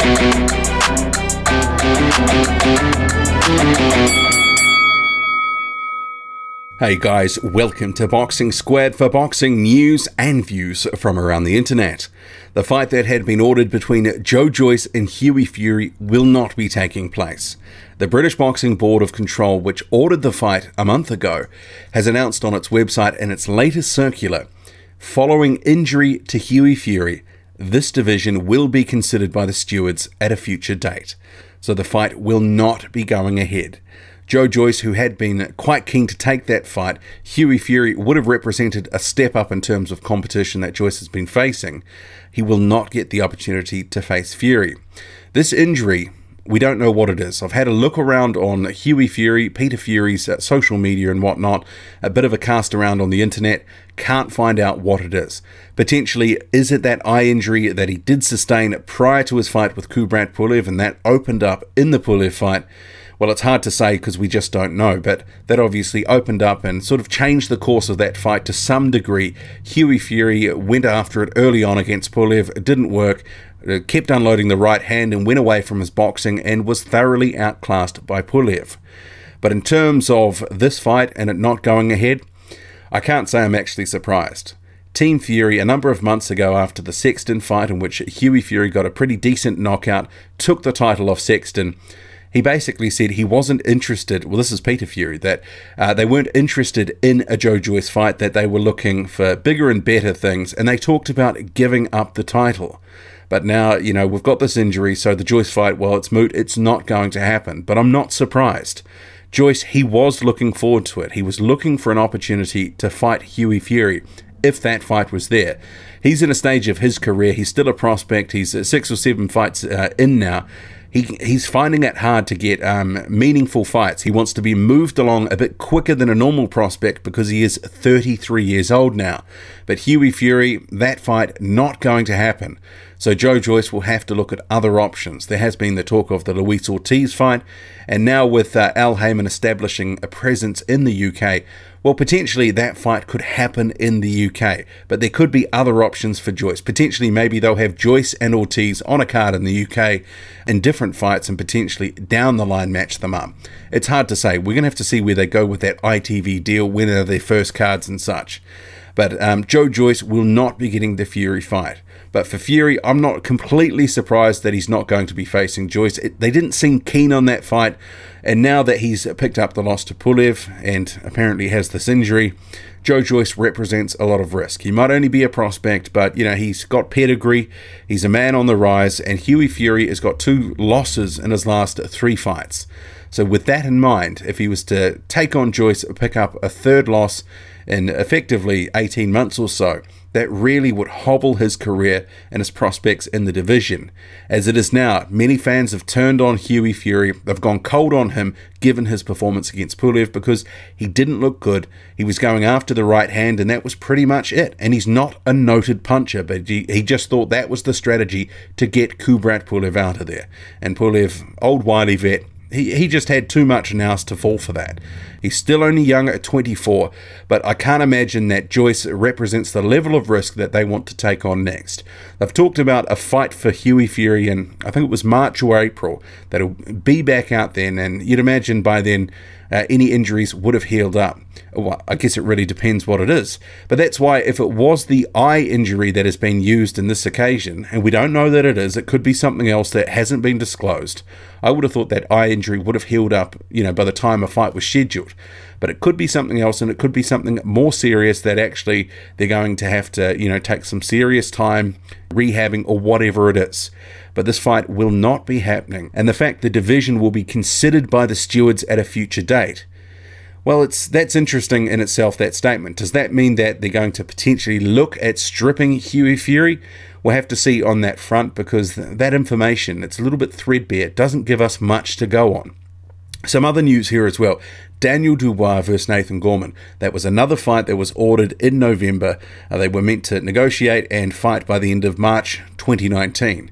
Hey guys, welcome to Boxing Squad for boxing news and views from around the internet. The fight that had been ordered between Joe Joyce and Hughie Fury will not be taking place. The British Boxing Board of Control, which ordered the fight a month ago, has announced on its website in its latest circular, following injury to Hughie Fury, this division will be considered by the stewards at a future date. So the fight will not be going ahead. Joe Joyce, who had been quite keen to take that fight, Hughie Fury would have represented a step up in terms of competition that Joyce has been facing. He will not get the opportunity to face Fury. This injury, we don't know what it is. I've had a look around on Hughie Fury, Peter Fury's social media and whatnot, a bit of a cast around on the internet, can't find out what it is. Potentially, is it that eye injury that he did sustain prior to his fight with Kubrat Pulev, and that opened up in the Pulev fight? Well, it's hard to say because we just don't know, but that obviously opened up and sort of changed the course of that fight to some degree. Hughie Fury went after it early on against Pulev. It didn't work, kept unloading the right hand and went away from his boxing and was thoroughly outclassed by Pulev. But in terms of this fight and it not going ahead, I can't say I'm actually surprised. Team Fury, a number of months ago after the Sexton fight, in which Hughie Fury got a pretty decent knockout, took the title off Sexton, he basically said he wasn't interested, well, this is Peter Fury, that they weren't interested in a Joe Joyce fight, that they were looking for bigger and better things, and they talked about giving up the title. But now, you know, we've got this injury, so the Joyce fight, well, it's moot, it's not going to happen. But I'm not surprised. Joyce, he was looking forward to it. He was looking for an opportunity to fight Hughie Fury, if that fight was there. He's in a stage of his career, he's still a prospect, he's 6 or 7 fights in now. He's finding it hard to get meaningful fights. He wants to be moved along a bit quicker than a normal prospect because he is 33 years old now. But Hughie Fury, that fight not going to happen. So Joe Joyce will have to look at other options. There has been the talk of the Luis Ortiz fight, and now with Al Heyman establishing a presence in the UK, well, potentially that fight could happen in the UK, but there could be other options for Joyce. Potentially, maybe they'll have Joyce and Ortiz on a card in the UK in different fights and potentially down the line match them up. It's hard to say. We're going to have to see where they go with that ITV deal, when are their first cards and such. But Joe Joyce will not be getting the Fury fight. But for Fury, I'm not completely surprised that he's not going to be facing Joyce. They didn't seem keen on that fight. And now that he's picked up the loss to Pulev and apparently has this injury, Joe Joyce represents a lot of risk. He might only be a prospect, but you know, he's got pedigree, he's a man on the rise, and Hughie Fury has got 2 losses in his last 3 fights. So with that in mind, if he was to take on Joyce, pick up a 3rd loss in effectively 18 months or so, that really would hobble his career and his prospects in the division. As it is now, many fans have turned on Hughie Fury. They've gone cold on him given his performance against Pulev because he didn't look good. He was going after the right hand and that was pretty much it. And he's not a noted puncher, but he just thought that was the strategy to get Kubrat Pulev out of there. And Pulev, old wily vet, he just had too much nous to fall for that. He's still only young at 24, but I can't imagine that Joyce represents the level of risk that they want to take on next. They've talked about a fight for Hughie Fury in, I think it was March or April, that'll be back out then, and you'd imagine by then any injuries would have healed up. Well, I guess it really depends what it is. But that's why if it was the eye injury that has been used in this occasion, and we don't know that it is, it could be something else that hasn't been disclosed. I would have thought that eye injury would have healed up, you know, by the time a fight was scheduled. But it could be something else, and it could be something more serious that actually they're going to have to, you know, take some serious time rehabbing or whatever it is. But this fight will not be happening. And the fact the division will be considered by the stewards at a future date, well, that's interesting in itself, that statement. Does that mean that they're going to potentially look at stripping Hughie Fury? We'll have to see on that front, because that information, it's a little bit threadbare. It doesn't give us much to go on. Some other news here as well. Daniel Dubois versus Nathan Gorman. That was another fight that was ordered in November. They were meant to negotiate and fight by the end of March 2019.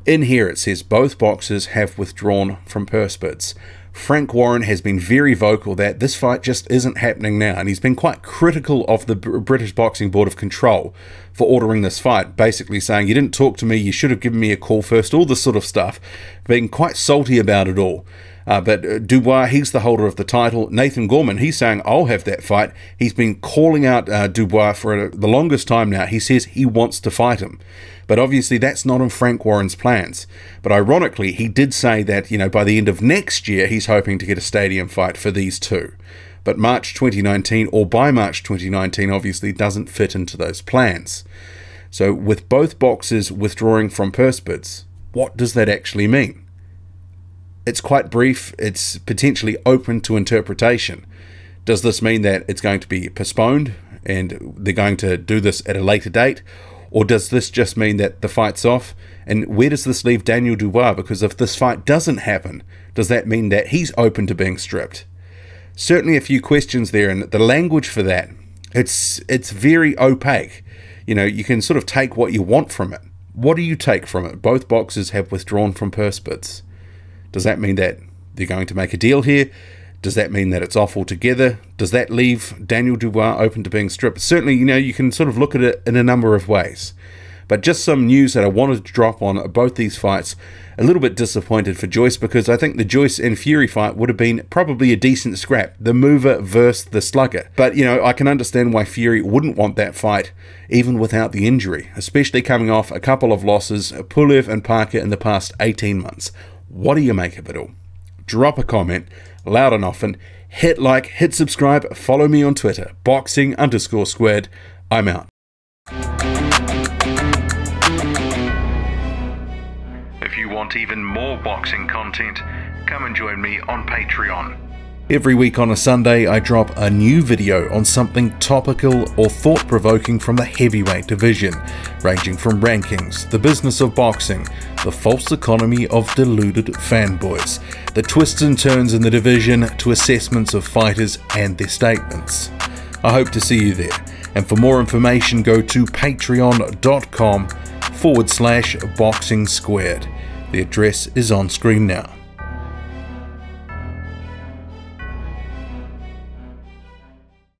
In here it says both boxers have withdrawn from purse bids. Frank Warren has been very vocal that this fight just isn't happening now, and he's been quite critical of the British Boxing Board of Control for ordering this fight, basically saying, you didn't talk to me, you should have given me a call first, all this sort of stuff, being quite salty about it all. But Dubois, he's the holder of the title. Nathan Gorman, he's saying, I'll have that fight. He's been calling out Dubois for the longest time now. He says he wants to fight him. But obviously that's not in Frank Warren's plans. But ironically, he did say that, you know, by the end of next year, he's hoping to get a stadium fight for these two. But March 2019, or by March 2019, obviously doesn't fit into those plans. So with both boxers withdrawing from purse bids, what does that actually mean? It's quite brief. It's potentially open to interpretation. Does this mean that it's going to be postponed and they're going to do this at a later date? Or does this just mean that the fight's off? And where does this leave Daniel Dubois? Because if this fight doesn't happen, does that mean that he's open to being stripped? Certainly a few questions there, and the language for that, it's very opaque. You know, you can sort of take what you want from it. What do you take from it? Both boxers have withdrawn from purse bids. Does that mean that they're going to make a deal here? Does that mean that it's off altogether? Does that leave Daniel Dubois open to being stripped? Certainly, you know, you can sort of look at it in a number of ways. But just some news that I wanted to drop on both these fights. A little bit disappointed for Joyce, because I think the Joyce and Fury fight would have been probably a decent scrap. The mover versus the slugger. But, you know, I can understand why Fury wouldn't want that fight, even without the injury. Especially coming off a couple of losses, Pulev and Parker, in the past 18 months. What do you make of it all? Drop a comment, loud and often, hit like, hit subscribe, follow me on Twitter, boxing_squared. I'm out. If you want even more boxing content, come and join me on Patreon. Every week on a Sunday, I drop a new video on something topical or thought-provoking from the heavyweight division, ranging from rankings, the business of boxing, the false economy of deluded fanboys, the twists and turns in the division, to assessments of fighters and their statements. I hope to see you there, and for more information go to patreon.com/boxing squared. The address is on screen now.